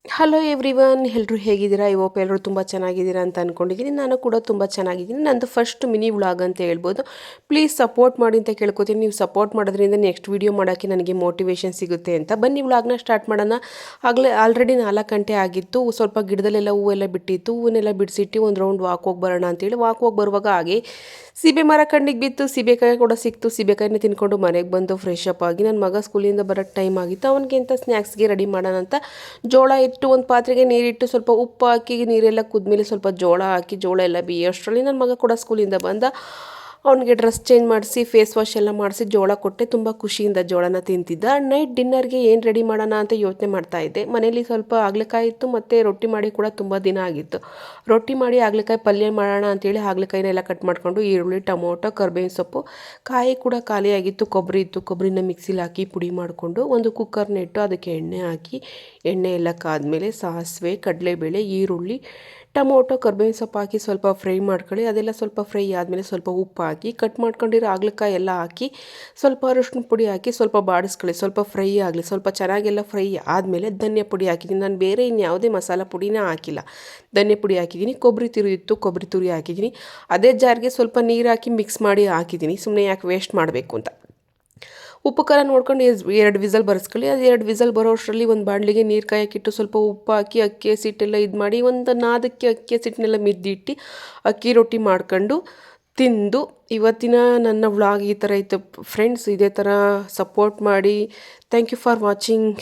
Hello everyone, ಎಲ್ಲರೂ ಹೇಗಿದ್ದೀರಾ? I hope ಎಲ್ಲರೂ ತುಂಬ ಚೆನ್ನಾಗಿದ್ದೀರಾ ಅಂತ ಅಂದ್ಕೊಂಡಿದ್ದೀನಿ. ನಾನು ಕೂಡ ತುಂಬ ಚೆನ್ನಾಗಿದ್ದೀನಿ. ನಂದು ಫಸ್ಟ್ ಮಿನಿ ವ್ಲಾಗ್ ಅಂತ ಹೇಳ್ಬೋದು. ಪ್ಲೀಸ್ ಸಪೋರ್ಟ್ ಮಾಡಿ ಅಂತ ಕೇಳ್ಕೊತೀನಿ. ನೀವು ಸಪೋರ್ಟ್ ಮಾಡೋದ್ರಿಂದ ನೆಕ್ಸ್ಟ್ ವೀಡಿಯೋ ಮಾಡೋಕ್ಕೆ ನನಗೆ ಮೋಟಿವೇಶನ್ ಸಿಗುತ್ತೆ ಅಂತ. ಬನ್ನಿ ವ್ಲಾಗ್ನ ಸ್ಟಾರ್ಟ್ ಮಾಡೋಣ. ಆಲ್ರೆಡಿ 4 ಗಂಟೆ ಆಗಿತ್ತು. ಸ್ವಲ್ಪ ಗಿಡದಲ್ಲೆಲ್ಲ ಹೂವೆಲ್ಲ ಬಿಟ್ಟಿತ್ತು. ಹೂವನ್ನೆಲ್ಲ ಬಿಡಿಸಿಟ್ಟು ಒಂದು ರೌಂಡ್ ವಾಕ್ ಹೋಗಿ ಬರೋಣ ಅಂತೇಳಿ ವಾಕ್ ಹೋಗಿ ಬರುವಾಗ ಹಾಗೆ ಸೀಬೆ ಮರ ಕಣ್ಣಿಗೆ ಬಿತ್ತು. ಸೀಬೆಕಾಯಿ ಕೂಡ ಸಿಕ್ತು. ಸೀಬೆಕಾಯಿನ ತಿನ್ಕೊಂಡು ಮನೆಗೆ ಬಂದು ಫ್ರೆಶ್ ಅಪ್ ಆಗಿ ನನ್ನ ಮಗ ಸ್ಕೂಲಿಂದ ಬರೋಕ್ಕೆ ಟೈಮ್ ಆಗಿತ್ತು. ಅವನಿಗೆ ಅಂತ ಸ್ನ್ಯಾಕ್ಸ್ಗೆ ರೆಡಿ ಮಾಡೋಣ ಅಂತ ಜೋಳ ಇಟ್ಟು ಒಂದು ಪಾತ್ರೆಗೆ ನೀರಿಟ್ಟು ಸ್ವಲ್ಪ ಉಪ್ಪು ಹಾಕಿ ನೀರೆಲ್ಲ ಕುದ್ಮೇಲೆ ಸ್ವಲ್ಪ ಜೋಳ ಹಾಕಿ ಜೋಳ ಎಲ್ಲ ಬೇಯೋಷ್ಟರಲ್ಲಿ ನನ್ನ ಮಗ ಕೂಡ ಸ್ಕೂಲಿಂದ ಬಂದ. ಅವನಿಗೆ ಡ್ರೆಸ್ ಚೇಂಜ್ ಮಾಡಿಸಿ ಫೇಸ್ ವಾಶ್ ಎಲ್ಲ ಮಾಡಿಸಿ ಜೋಳ ಕೊಟ್ಟೆ. ತುಂಬ ಖುಷಿಯಿಂದ ಜೋಳನ ತಿಂತಿದ್ದ. ನೈಟ್ ಡಿನ್ನರ್ಗೆ ಏನು ರೆಡಿ ಮಾಡೋಣ ಅಂತ ಯೋಚನೆ ಮಾಡ್ತಾ ಇದ್ದೆ. ಮನೇಲಿ ಸ್ವಲ್ಪ ಹಾಗಲಕಾಯಿ ಇತ್ತು ಮತ್ತು ರೊಟ್ಟಿ ಮಾಡಿ ಕೂಡ ತುಂಬ ದಿನ ಆಗಿತ್ತು. ರೊಟ್ಟಿ ಮಾಡಿ ಹಾಗಲಕಾಯಿ ಪಲ್ಯ ಮಾಡೋಣ ಅಂತೇಳಿ ಹಾಗಲಕಾಯಿನೆಲ್ಲ ಕಟ್ ಮಾಡಿಕೊಂಡು ಈರುಳ್ಳಿ, ಟೊಮೊಟೊ, ಕರ್ಬೇವಿನ ಸೊಪ್ಪು, ಕಾಯಿ ಕೂಡ ಖಾಲಿಯಾಗಿತ್ತು, ಕೊಬ್ಬರಿ ಇತ್ತು. ಕೊಬ್ಬರಿನ ಮಿಕ್ಸಿಲಿ ಹಾಕಿ ಪುಡಿ ಮಾಡಿಕೊಂಡು ಒಂದು ಕುಕ್ಕರ್ನ ಇಟ್ಟು ಅದಕ್ಕೆ ಎಣ್ಣೆ ಹಾಕಿ ಎಣ್ಣೆ ಎಲ್ಲ ಕಾದ್ಮೇಲೆ ಸಾಸಿವೆ, ಕಡಲೆಬೇಳೆ, ಈರುಳ್ಳಿ, ಟೊಮೊಟೊ, ಕರ್ಬೇವಿನ ಸೊಪ್ಪು ಹಾಕಿ ಸ್ವಲ್ಪ ಫ್ರೈ ಮಾಡ್ಕೊಳ್ಳಿ. ಅದೆಲ್ಲ ಸ್ವಲ್ಪ ಫ್ರೈ ಆದಮೇಲೆ ಸ್ವಲ್ಪ ಉಪ್ಪು ಹಾಕಿ ಕಟ್ ಮಾಡ್ಕೊಂಡಿರೋ ಹಾಗಲಕಾಯಿ ಎಲ್ಲ ಹಾಕಿ ಸ್ವಲ್ಪ ಅರಿಶಿನ ಪುಡಿ ಹಾಕಿ ಸ್ವಲ್ಪ ಬಾಡಿಸ್ಕೊಳ್ಳಿ. ಸ್ವಲ್ಪ ಫ್ರೈ ಆಗಲಿ. ಸ್ವಲ್ಪ ಚೆನ್ನಾಗೆಲ್ಲ ಫ್ರೈ ಆದಮೇಲೆ ಧನಿಯಾ ಪುಡಿ ಹಾಕಿದ್ದೀನಿ. ನಾನು ಬೇರೆ ಇನ್ಯಾವುದೇ ಮಸಾಲ ಪುಡಿನ ಹಾಕಿಲ್ಲ. ಧನಿಯಾ ಪುಡಿ ಹಾಕಿದ್ದೀನಿ. ಕೊಬ್ಬರಿ ತುರಿ ಇತ್ತು, ಕೊಬ್ಬರಿ ತುರಿ ಹಾಕಿದ್ದೀನಿ. ಅದೇ ಜಾರ್ಗೆ ಸ್ವಲ್ಪ ನೀರು ಹಾಕಿ ಮಿಕ್ಸ್ ಮಾಡಿ ಹಾಕಿದ್ದೀನಿ. ಸುಮ್ಮನೆ ಯಾಕೆ ವೇಸ್ಟ್ ಮಾಡಬೇಕು ಅಂತ. ಉಪ್ಪು ಖಾರ ನೋಡ್ಕೊಂಡು 2 ವಿಸಲ್ ಬರೆಸ್ಕೊಳ್ಳಿ. ಅದು 2 ವಿಸಲ್ ಬರೋ ಅಷ್ಟರಲ್ಲಿ ಒಂದು ಬಾಣಲಿಗೆ ನೀರು ಕಾಯಕ್ಕಿಟ್ಟು ಸ್ವಲ್ಪ ಉಪ್ಪು ಹಾಕಿ ಅಕ್ಕಿ ಹಸಿಟ್ಟೆಲ್ಲ ಇದು ಮಾಡಿ ಒಂದು ನಾದಕ್ಕೆ ಅಕ್ಕಿ ಹಸಿಟ್ಟನ್ನೆಲ್ಲ ಮಿದ್ದಿಟ್ಟು ಅಕ್ಕಿ ರೊಟ್ಟಿ ಮಾಡ್ಕೊಂಡು ತಿಂದು. ಇವತ್ತಿನ ನನ್ನ ವ್ಲಾಗ್ ಈ ಥರ ಇತ್ತು ಫ್ರೆಂಡ್ಸ್. ಇದೇ ಥರ ಸಪೋರ್ಟ್ ಮಾಡಿ. Thank you for watching.